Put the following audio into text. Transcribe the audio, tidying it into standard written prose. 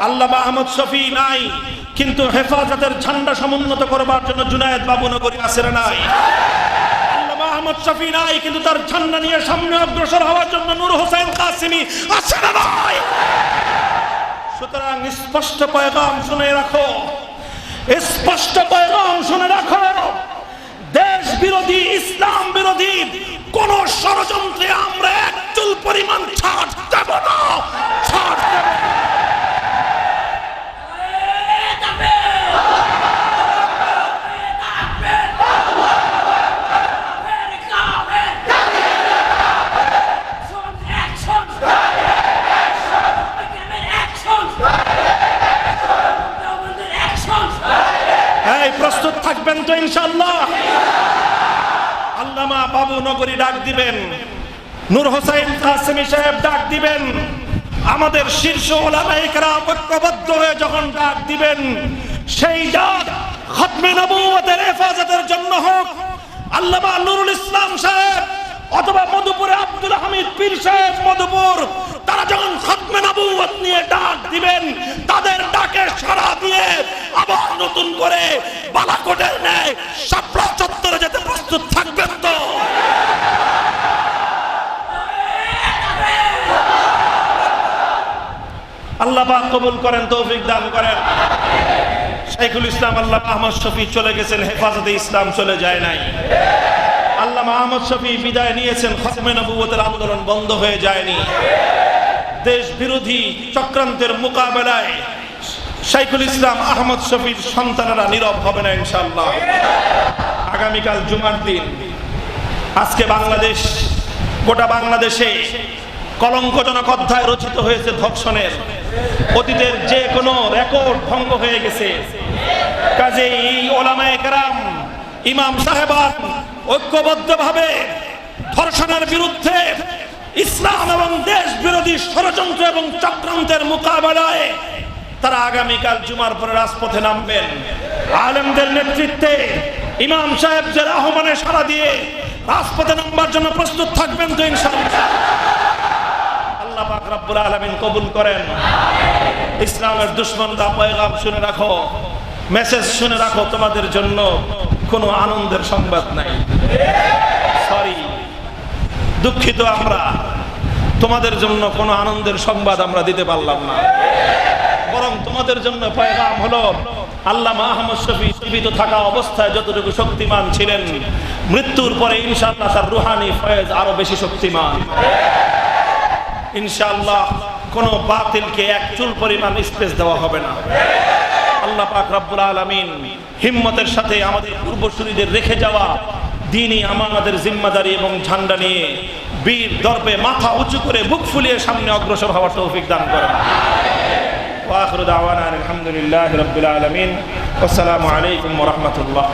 আল্লামা আহমদ শফি নাই, কিন্তু হেফাজতের ঝান্ডা সমুন্নত করবার জন্য জুনায়েদ বাবু নগরী আসের নাই। আল্লামা আহমদ শফি নাই, কিন্তু তার ঝান্ডা নিয়ে সামনে অগ্রসর হওয়ার জন্য নূর হোসেন কাসেমি আসের নাই। সুতরাং স্পষ্ট পয়গাম শুনে রাখো, স্পষ্ট পয়গাম শুনে রাখো, দেশ বিরোধী, ইসলাম বিরোধী কোন ষড়যন্ত্রে আমরা এক চুল পরিমাণ ছাড় দেব না, ছাড় দেব না। প্রস্তুত থাকবেন তো ইনশাআল্লাহ? আল্লামা বাবু নগরী ডাক দিবেন, নূর হোসেন কাসেমি সাহেব ডাক দিবেন, আমাদের শীর্ষ উলামায়ে কেরাম ঐক্যবদ্ধ হয়ে যখন ডাক দিবেন, সেই ডাক খতমে নবুয়তের হেফাজতের জন্য হোক। আল্লামা নুরুল ইসলাম সাহেব অথবা মধুপুরে আব্দুল হামিদ পীর সাহেব মধুপুর, তারা যখন খতমে নবুয়ত নিয়ে ডাক দিবেন, তাদের ডাকে সাড়া দিয়ে আবার নতুন করে বালাকোটের ন্যায় শাপলা চত্বরে যেতে প্রস্তুত থাকবেন তো? আল্লাহ পাক কবুল করেন, তৌফিক দান করেন। শাইখুল ইসলাম আল্লামা আহমদ শফি চলে গেছেন, হেফাজতে ইসলাম চলে যায় নাই। আল্লামা আহমদ শফি বিদায় নিয়েছেন, খতমে নবুয়তের আন্দোলন বন্ধ হয়ে যায়নি। দেশ বিরোধী চক্রান্তের মোকাবেলায় শাইখুল ইসলাম আহমদ শফির সন্তানেরা নীরব হবে না ইনশাআল্লাহ। আগামীকাল জুমার দিন, আজকে বাংলাদেশ, গোটা বাংলাদেশে কলঙ্কজনক অধ্যায় রচিত হয়েছে ধর্ষণের। অতীতের যে কোনো রেকর্ড ভঙ্গ হয়ে গেছে। কাজেই উলামায়ে কেরাম, ইমাম সাহেবান ঐক্যবদ্ধভাবে ধর্ষণের বিরুদ্ধে, ইসলাম এবং দেশ বিরোধী ষড়যন্ত্র এবং চক্রান্তের মোকাবেলায় তারা আগামীকাল জুমার পরে রাজপথে নামবেন। আলেমদের নেতৃত্বে ইমাম সাহেব যে আহ্বানে সাড়া দিয়ে রাজপথে নামবার জন্য প্রস্তুত থাকবেন তো ইনশাআল্লাহ? আল্লাহ পাক রব্বুল আলামিন কবুল করেন। ইসলামের দুশমনরা পয়গাম শুনে রাখো, মেসেজ শুনে রাখো, তোমাদের জন্য কোনো আনন্দের সংবাদ নাই। সরি, দুঃখিত, আমরা তোমাদের জন্য কোনো আনন্দের সংবাদ আমরা দিতে পারলাম না। বরং তোমাদের জন্য পয়গাম হলো, আল্লামা আহমদ শফি জীবিত থাকা অবস্থায় যতটুকু শক্তিমান ছিলেন, মৃত্যুর পরে ইনশাআল্লাহ তার রুহানি ফয়েজ আরো বেশি শক্তিমান। ইনশাআল্লাহ কোনো বাতিলকে এক চুল পরিমাণ স্পেস দেওয়া হবে না। আল্লাহ পাক রব্বুল আলামিন হিম্মতের সাথে আমাদের পূর্বসূরীদের রেখে যাওয়া দ্বীনি আমাদের জিম্মাদারি এবং ঝান্ডা নিয়ে বীর দর্পে মাথা উঁচু করে বুক ফুলিয়ে সামনে অগ্রসর হওয়ার তৌফিক দান করেন। ওয়া আখিরু দাওয়ানা আলহামদুলিল্লাহি রাব্বিল আলামিন। আসসালামু আলাইকুম ওয়া রাহমাতুল্লাহ।